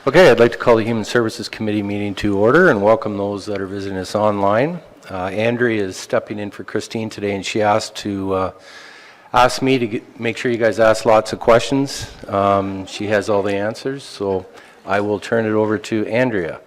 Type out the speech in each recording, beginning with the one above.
Okay, I'd like to call the Human Services Committee meeting to order and welcome those that are visiting us online. Andrea is stepping in for Christine today, and she asked me to make sure you guys ask lots of questions. She has all the answers, so I will turn it over to Andrea.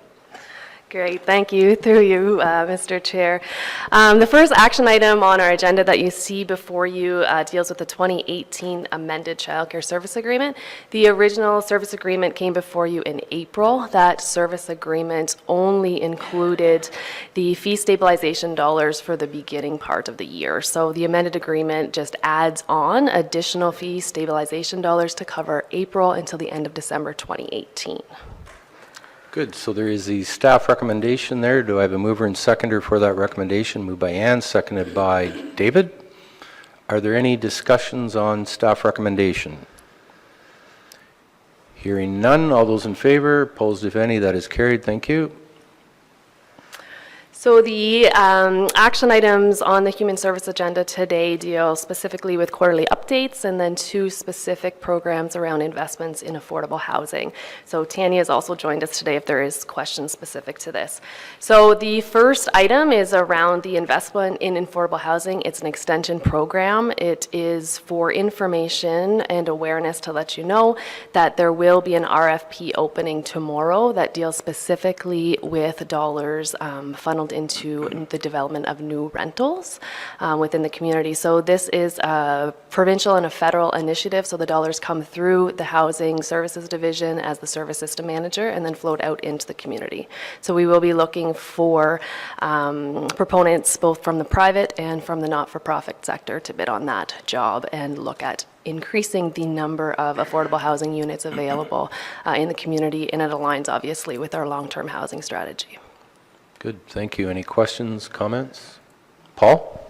Great, thank you. Through you, Mr. Chair. The first action item on our agenda that you see before you deals with the 2018 amended childcare service agreement. The original service agreement came before you in April. That service agreement only included the fee stabilization dollars for the beginning part of the year. So the amended agreement just adds on additional fee stabilization dollars to cover April until the end of December 2018. Good, so there is the staff recommendation there. Do I have a mover and seconder for that recommendation? Moved by Ann, seconded by David. Are there any discussions on staff recommendation? Hearing none, all those in favor, opposed if any, that is carried. Thank you. So the action items on the human service agenda today deal specifically with quarterly updates and then two specific programs around investments in affordable housing. So Tanya has also joined us today if there is questions specific to this. So the first item is around the investment in affordable housing. It's an extension program. It is for information and awareness to let you know that there will be an RFP opening tomorrow that deals specifically with dollars funneled into the development of new rentals within the community. So this is a provincial and a federal initiative, so the dollars come through the Housing Services Division as the service system manager and then float out into the community. So we will be looking for proponents both from the private and from the not-for-profit sector to bid on that job and look at increasing the number of affordable housing units available in the community, and it aligns obviously with our long-term housing strategy. Good, thank you. Any questions, comments? Paul?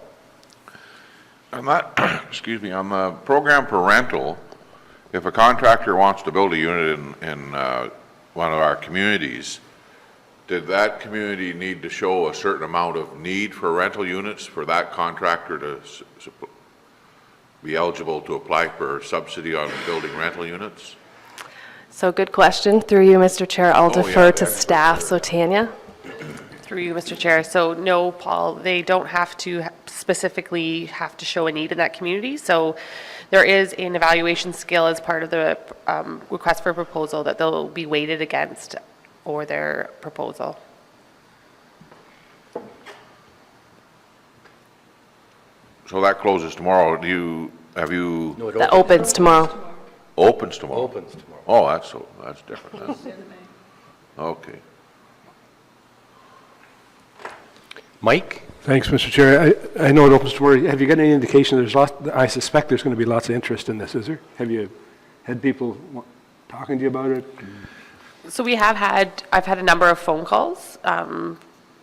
On that, excuse me, on the program for rental, if a contractor wants to build a unit in one of our communities, did that community need to show a certain amount of need for rental units for that contractor to be eligible to apply for subsidy on building rental units? So good question. Through you, Mr. Chair, I'll defer to staff. So Tanya? Through you, Mr. Chair. So no, Paul, they don't have to specifically have to show a need in that community. So there is an evaluation skill as part of the request for proposal that they'll be weighted against or their proposal. So that closes tomorrow. Have you? No, That opens tomorrow. Opens tomorrow. Opens tomorrow. Oh, that's different. Okay. Mike? Thanks, Mr. Chair. I know it opens tomorrow. Have you got any indication I suspect there's going to be lots of interest in this, is there? Have you had people talking to you about it? So I've had a number of phone calls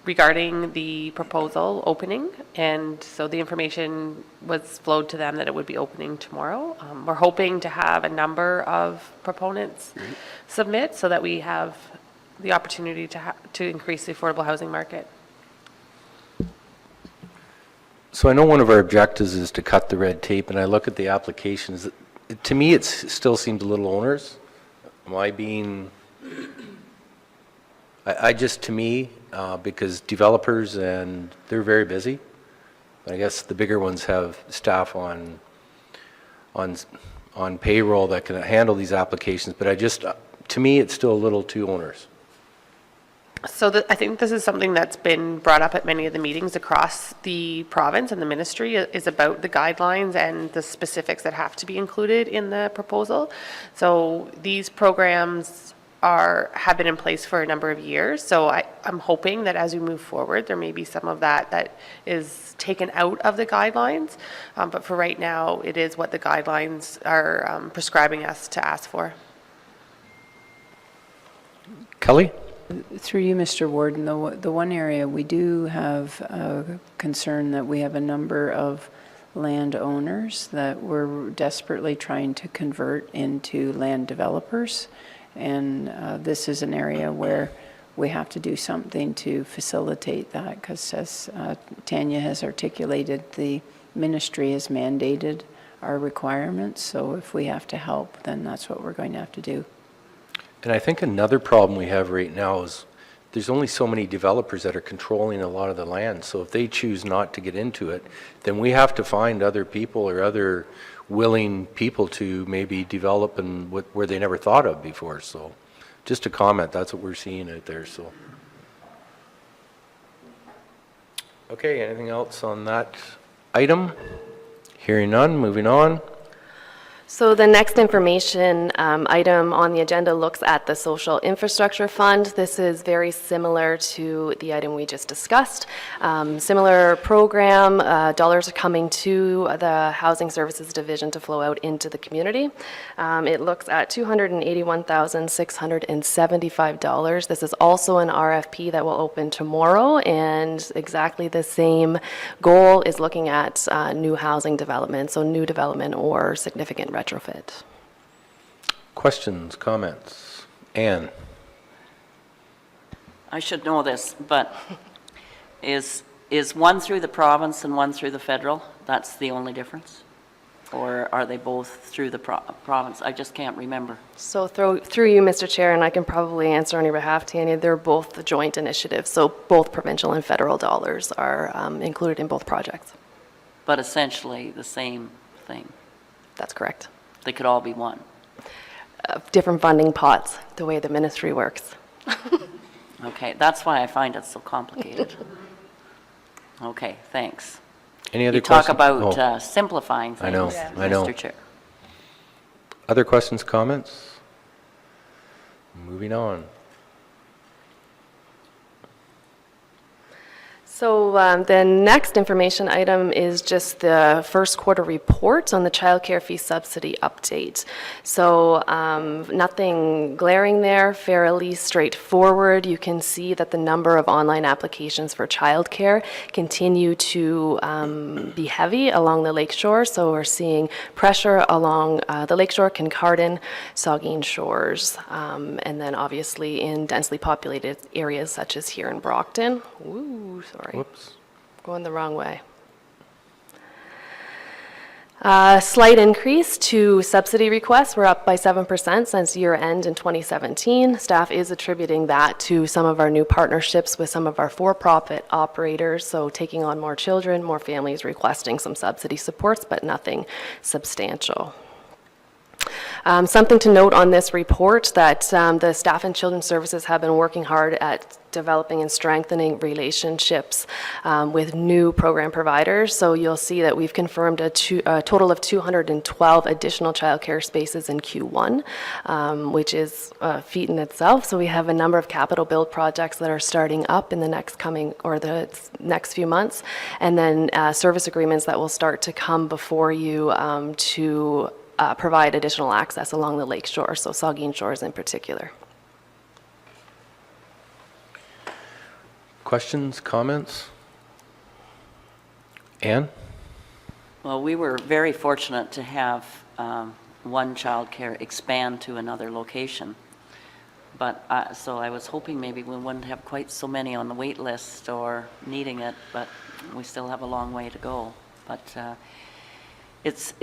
regarding the proposal opening, and so the information was flowed to them that it would be opening tomorrow. We're hoping to have a number of proponents submit so that we have the opportunity to increase the affordable housing market. So I know one of our objectives is to cut the red tape, and I look at the applications. To me, it still seems a little onerous. Am I being... to me, because developers, and they're very busy. I guess the bigger ones have staff on payroll that can handle these applications, but to me, it's still a little too onerous. So I think this is something that's been brought up at many of the meetings across the province, and the ministry is about the guidelines and the specifics that have to be included in the proposal. So these programs have been in place for a number of years. So I'm hoping that as we move forward, there may be some of that is taken out of the guidelines. But for right now, it is what the guidelines are prescribing us to ask for. Kelly? Through you, Mr. Warden, the one area we do have a concern that we have a number of landowners that we're desperately trying to convert into land developers. And this is an area where we have to do something to facilitate that, because as Tanya has articulated, the ministry has mandated our requirements. So if we have to help, then that's what we're going to have to do. And I think another problem we have right now is there's only so many developers that are controlling a lot of the land. So if they choose not to get into it, then we have to find other people or other willing people to maybe develop in where they never thought of before. So just a comment, that's what we're seeing out there, so. Okay, anything else on that item? Hearing none, moving on. So the next information item on the agenda looks at the Social Infrastructure Fund. This is very similar to the item we just discussed. Similar program, dollars are coming to the Housing Services Division to flow out into the community. It looks at $281,675. This is also an RFP that will open tomorrow, and exactly the same goal is looking at new housing development, so new development or significant retrofit. Questions, comments? Ann? I should know this, but is one through the province and one through the federal? That's the only difference? Or are they both through the province? I just can't remember. So through you, Mr. Chair, and I can probably answer on your behalf, Tanya, they're both the joint initiatives, so both provincial and federal dollars are included in both projects. But essentially the same thing. That's correct. They could all be one. Different funding pots, the way the ministry works. Okay, that's why I find it so complicated. Okay, thanks. Any other You talk questions? about Oh, simplifying things, I know, I know. Mr. Chair. Other questions, comments? Moving on. So the next information item is just the first quarter report on the childcare fee subsidy update. So nothing glaring there, fairly straightforward. You can see that the number of online applications for childcare continue to be heavy along the lakeshore. So we're seeing pressure along the lakeshore, Kincardine, Saugeen Shores, and then obviously in densely populated areas such as here in Brockton. Ooh, sorry. Whoops. Going the wrong way. Slight increase to subsidy requests. We're up by 7% since year end in 2017. Staff is attributing that to some of our new partnerships with some of our for-profit operators, so taking on more children, more families requesting some subsidy supports, but nothing substantial. Something to note on this report that the staff and children's services have been working hard at developing and strengthening relationships with new program providers. So you'll see that we've confirmed a total of 212 additional childcare spaces in Q1, which is a feat in itself. So we have a number of capital build projects that are starting up in the next few months, and then service agreements that will start to come before you to provide additional access along the lake shore, so Saugeen Shores in particular. Questions, comments? Ann? Well, we were very fortunate to have one childcare expand to another location. But, so I was hoping maybe we wouldn't have quite so many on the wait list or needing it, but we still have a long way to go. But it's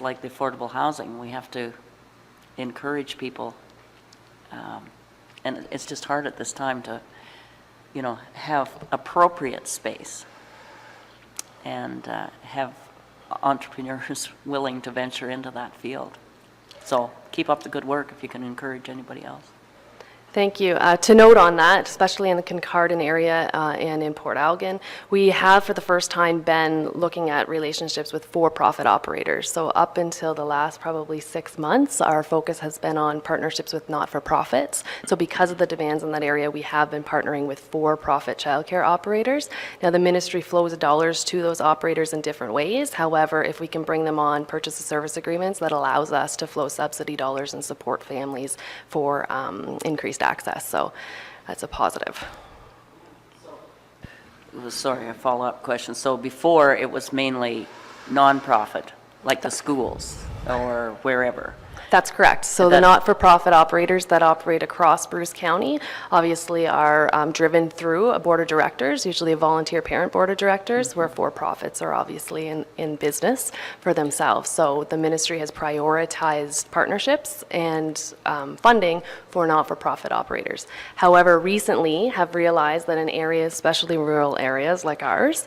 like the affordable housing. We have to encourage people, and it's just hard at this time to, have appropriate space and have entrepreneurs willing to venture into that field. So keep up the good work if you can encourage anybody else. Thank you. To note on that, especially in the Kincardine area and in Port Algon, we have for the first time been looking at relationships with for-profit operators. So up until the last probably 6 months, our focus has been on partnerships with not-for-profits. So because of the demands in that area, we have been partnering with for-profit childcare operators. Now the ministry flows dollars to those operators in different ways. However, if we can bring them on purchase of service agreements, that allows us to flow subsidy dollars and support families for increased access, so that's a positive. Sorry, a follow-up question. So before, it was mainly nonprofit, like the schools or wherever. That's correct. So the That- not-for-profit operators that operate across Bruce County obviously are driven through a board of directors, usually a volunteer parent board of directors, where for-profits are obviously in business for themselves. So the ministry has prioritized partnerships and funding for not-for-profit operators. However, recently have realized that in areas, especially rural areas like ours,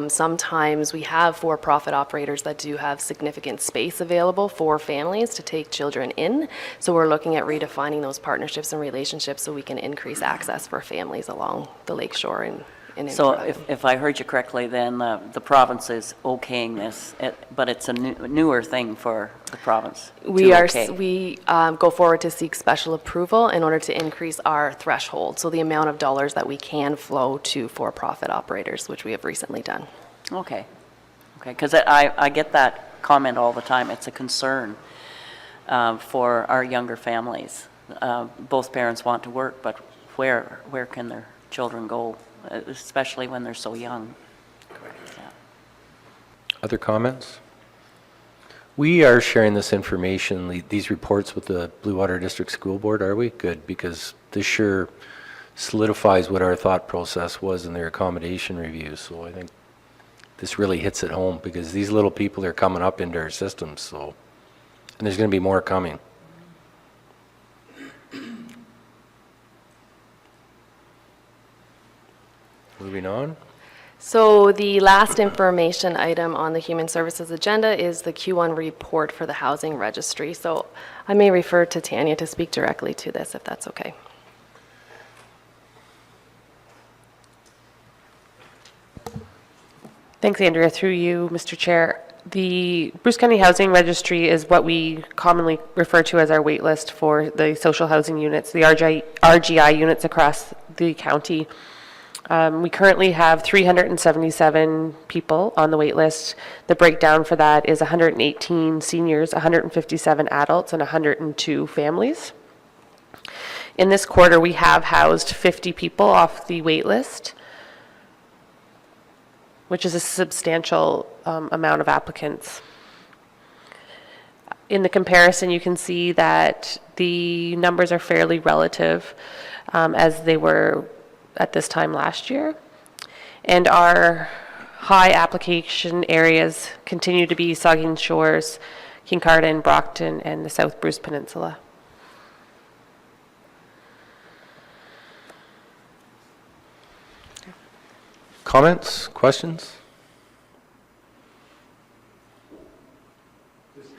sometimes we have for-profit operators that do have significant space available for families to take children in. So we're looking at redefining those partnerships and relationships so we can increase access for families along the lakeshore and in So Inverrocks. if I heard you correctly, then the province is okaying this, but it's a newer thing for the province to okay. We go forward to seek special approval in order to increase our threshold, so the amount of dollars that we can flow to for-profit operators, which we have recently done. Okay, because I get that comment all the time. It's a concern for our younger families. Both parents want to work, but where can their children go, especially when they're so young? Yeah. Other comments? We are sharing this information, these reports with the Blue Water District School Board, are we? Good, because this sure solidifies what our thought process was in their accommodation review. So I think this really hits it home, because these little people are coming up into our systems, so, and there's going to be more coming. Moving on. So the last information item on the Human Services agenda is the Q1 report for the Housing Registry. So I may refer to Tanya to speak directly to this, if that's okay. Thanks, Andrea. Through you, Mr. Chair. The Bruce County Housing Registry is what we commonly refer to as our wait list for the social housing units, the RGI units across the county. We currently have 377 people on the wait list. The breakdown for that is 118 seniors, 157 adults, and 102 families. In this quarter, we have housed 50 people off the wait list, which is a substantial amount of applicants. In the comparison, you can see that the numbers are fairly relative as they were at this time last year. And our high application areas continue to be Saugeen Shores, Kincardine, Brockton, and the South Bruce Peninsula. Comments, questions?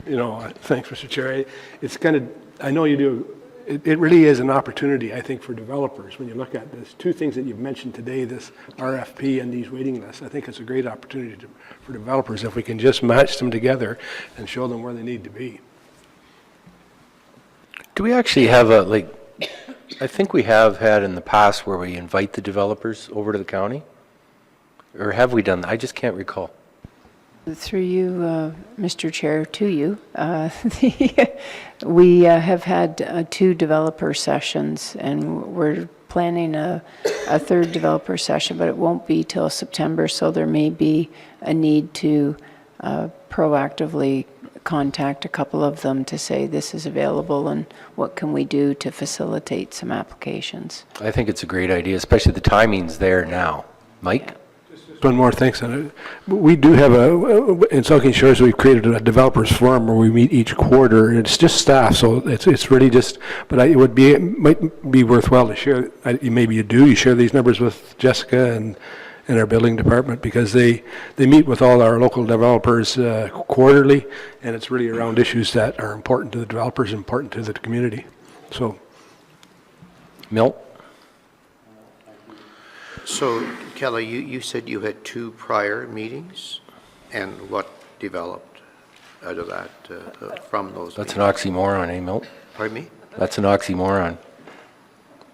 You know, thanks, Mr. Chair. It's kind of, I know you do, it really is an opportunity, I think, for developers. When you look at this, two things that you've mentioned today, this RFP and these waiting lists, I think it's a great opportunity for developers if we can just match them together and show them where they need to be. Do we actually have I think we have had in the past where we invite the developers over to the county? Or have we done that? I just can't recall. Through you, Mr. Chair, to you, we have had 2 developer sessions, and we're planning a third developer session, but it won't be till September, so there may be a need to proactively contact a couple of them to say this is available and what can we do to facilitate some applications. I think it's a great idea, especially the timing's there now. Mike? One more, thanks. We do have in Saugeen Shores, we've created a developers forum where we meet each quarter, and it's just staff, so it's really just, but it might be worthwhile to share, maybe you share these numbers with Jessica and our building department, because they meet with all our local developers quarterly, and it's really around issues that are important to the developers, important to the community. So, Milt? So, Kelly, you said you had 2 prior meetings, and what developed out of that, from those That's an meetings? oxymoron, eh, Milt? Pardon me? That's an oxymoron.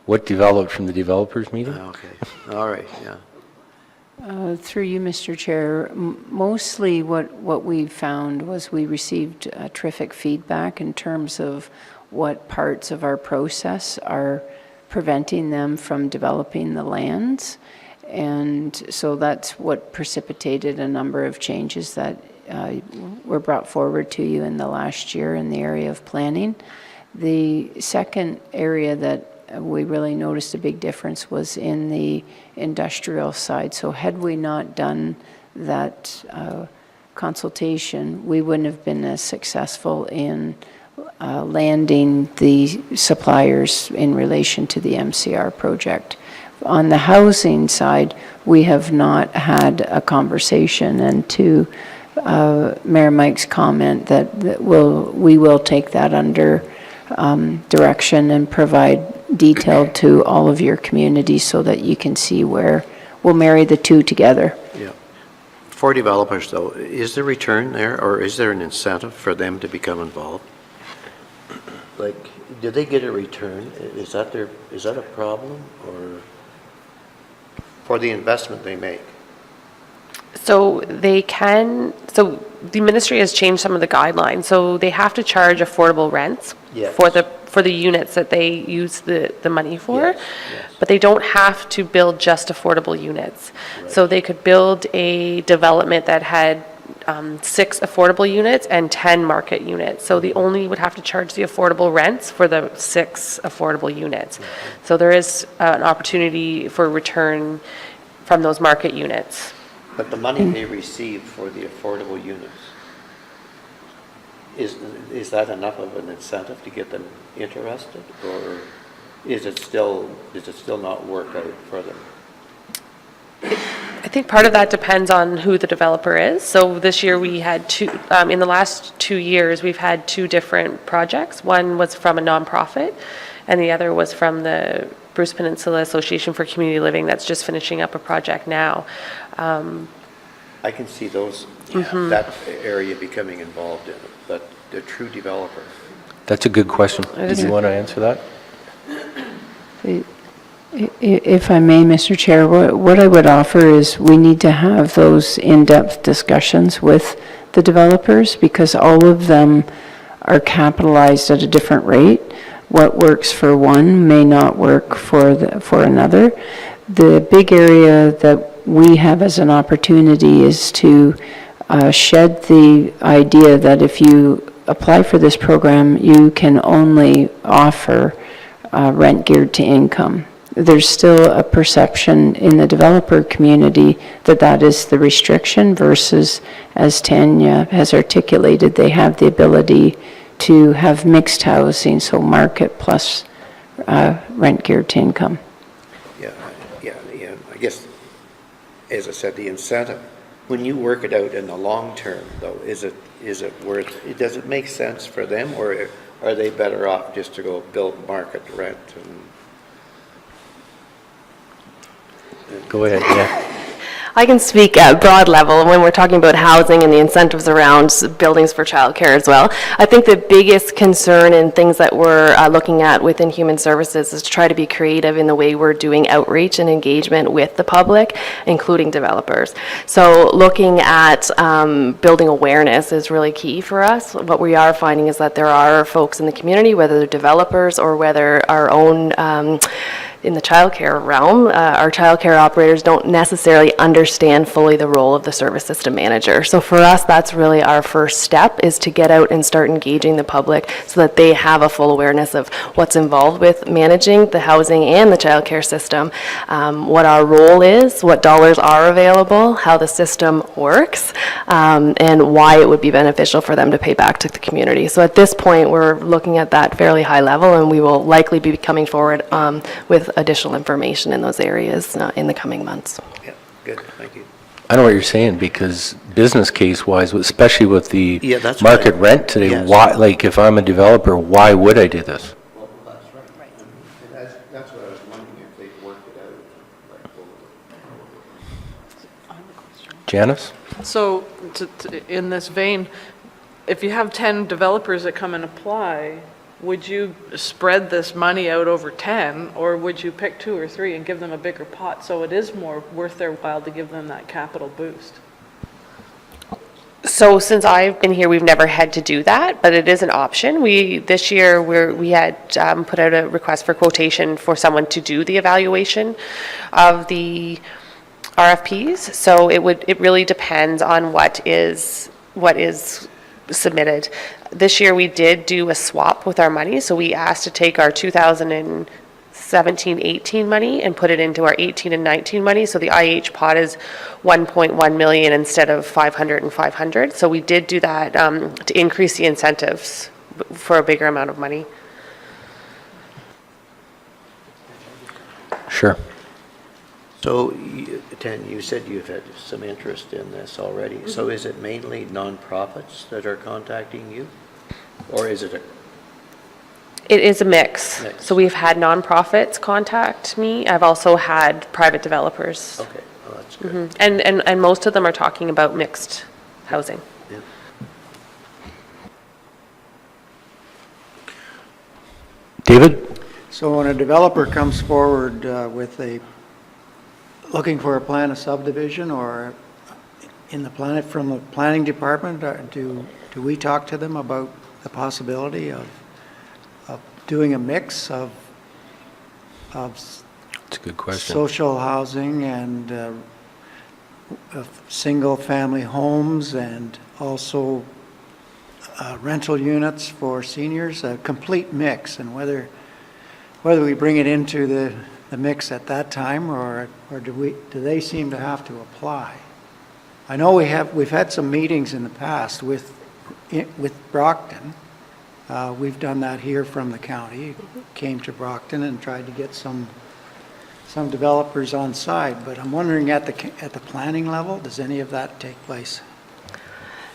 What developed from the developers meeting? Okay, all right, yeah. Through you, Mr. Chair, mostly what we found was we received terrific feedback in terms of what parts of our process are preventing them from developing the lands. And so that's what precipitated a number of changes that were brought forward to you in the last year in the area of planning. The second area that we really noticed a big difference was in the industrial side. So had we not done that consultation, we wouldn't have been as successful in landing the suppliers in relation to the MCR project. On the housing side, we have not had a conversation, and to Mayor Mike's comment that we will take that under direction and provide detailed to all of your communities so that you can see where we'll marry the two together. Yeah. For developers, though, is there return there, or is there an incentive for them to become involved? Like, do they get a return? Is that a problem, or for the investment they make? So the ministry has changed some of the guidelines, so they have to charge affordable rents Yes. for the units that they use the money for. Yes, yes. But they don't have to build just affordable units. So they could build a development that had 6 affordable units and 10 market units. So they only would have to charge the affordable rents for the 6 affordable units. So there is an opportunity for return from those market units. But the money they receive for the affordable units, is that enough of an incentive to get them interested, or is it still not work out for them? I think part of that depends on who the developer is. So this year we had in the last 2 years, we've had 2 different projects. One was from a nonprofit, and the other was from the Bruce Peninsula Association for Community Living that's just finishing up a project now. I can see that area becoming involved in it, but the true developer. That's a good question. Do you want to answer that? If I may, Mr. Chair, what I would offer is we need to have those in-depth discussions with the developers, because all of them are capitalized at a different rate. What works for one may not work for another. The big area that we have as an opportunity is to shed the idea that if you apply for this program, you can only offer rent geared to income. There's still a perception in the developer community that that is the restriction versus, as Tanya has articulated, they have the ability to have mixed housing, so market plus rent geared to income. Yeah. I guess, as I said, the incentive, when you work it out in the long term, though, is it worth, does it make sense for them, or are they better off just to go build market rent? Go ahead, yeah. I can speak at broad level when we're talking about housing and the incentives around buildings for childcare as well. I think the biggest concern and things that we're looking at within Human Services is to try to be creative in the way we're doing outreach and engagement with the public, including developers. So looking at building awareness is really key for us. What we are finding is that there are folks in the community, whether they're developers or whether our own in the childcare realm, our childcare operators don't necessarily understand fully the role of the service system manager. So for us, that's really our first step, is to get out and start engaging the public so that they have a full awareness of what's involved with managing the housing and the childcare system, what our role is, what dollars are available, how the system works, and why it would be beneficial for them to pay back to the community. So at this point, we're looking at that fairly high level, and we will likely be coming forward with additional information in those areas in the coming months. Yeah, good, thank you. I know what you're saying, because business case wise, especially with the Yeah, that's market right. rent today, Yes. why, like if I'm a developer, why would I do this? Well, that's right. And that's what I was wondering, if they'd worked it out. Janice? So, in this vein, if you have 10 developers that come and apply, would you spread this money out over 10, or would you pick 2 or 3 and give them a bigger pot so it is more worth their while to give them that capital boost? So since I've been here, we've never had to do that, but it is an option. This year, we had put out a request for quotation for someone to do the evaluation of the RFPs. So it really depends on what is what is submitted. This year, we did do a swap with our money, so we asked to take our 2017-18 money and put it into our 18 and 19 money, so the IH pot is 1.1 million instead of 500 and 500. So we did do that to increase the incentives for a bigger amount of money. Sure. So, Tan, you said you've had some interest in this already. Mm-hmm. So is it mainly nonprofits that are contacting you? Or is it a, It is a mix. Mix. So we've had nonprofits contact me. I've also had private developers. okay, well, that's good. And most of them are talking about mixed housing. Yeah. David? So when a developer comes forward with looking for a plan of subdivision or from the planning department, do we talk to them about the possibility of doing a mix of That's a good question. social housing and of single-family homes and also rental units for seniors, a complete mix, and whether we bring it into the mix at that time, or do they seem to have to apply? I know we've had some meetings in the past with Brockton. We've done that here from the county, came to Brockton and tried to get some developers on side, but I'm wondering at the planning level, does any of that take place?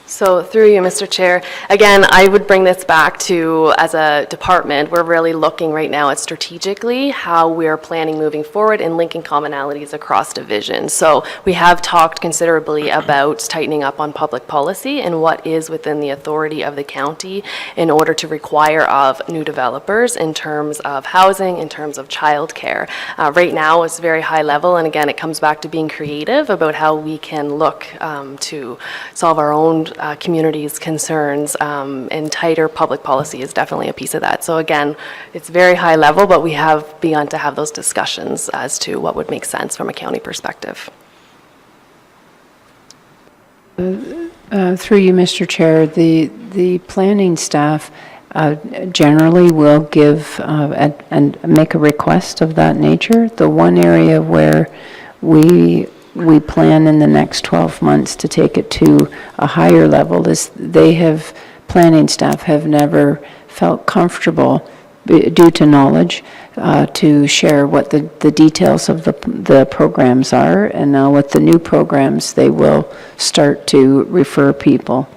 So through you, Mr. Chair, again, I would bring this back to, as a department, we're really looking right now at strategically how we're planning moving forward and linking commonalities across divisions. So we have talked considerably about tightening up on public policy and what is within the authority of the county in order to require of new developers in terms of housing, in terms of childcare. Right now, it's very high level, and again, it comes back to being creative about how we can look to solve our own community's concerns, and tighter public policy is definitely a piece of that. So again, it's very high level, but we have begun to have those discussions as to what would make sense from a county perspective. Through you, Mr. Chair, the planning staff generally will give and make a request of that nature. The one area where we plan in the next 12 months to take it to a higher level is planning staff have never felt comfortable due to knowledge to share what the details of the programs are, and now with the new programs they will start to refer people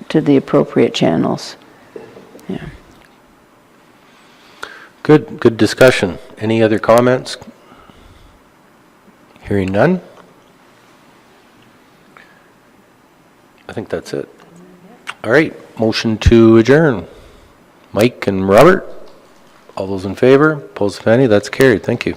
to the appropriate channels. Yeah. Good discussion. Any other comments? Hearing none? I think that's it. All right, motion to adjourn. Mike and Robert, all those in favor, opposed if any, that's carried. Thank you.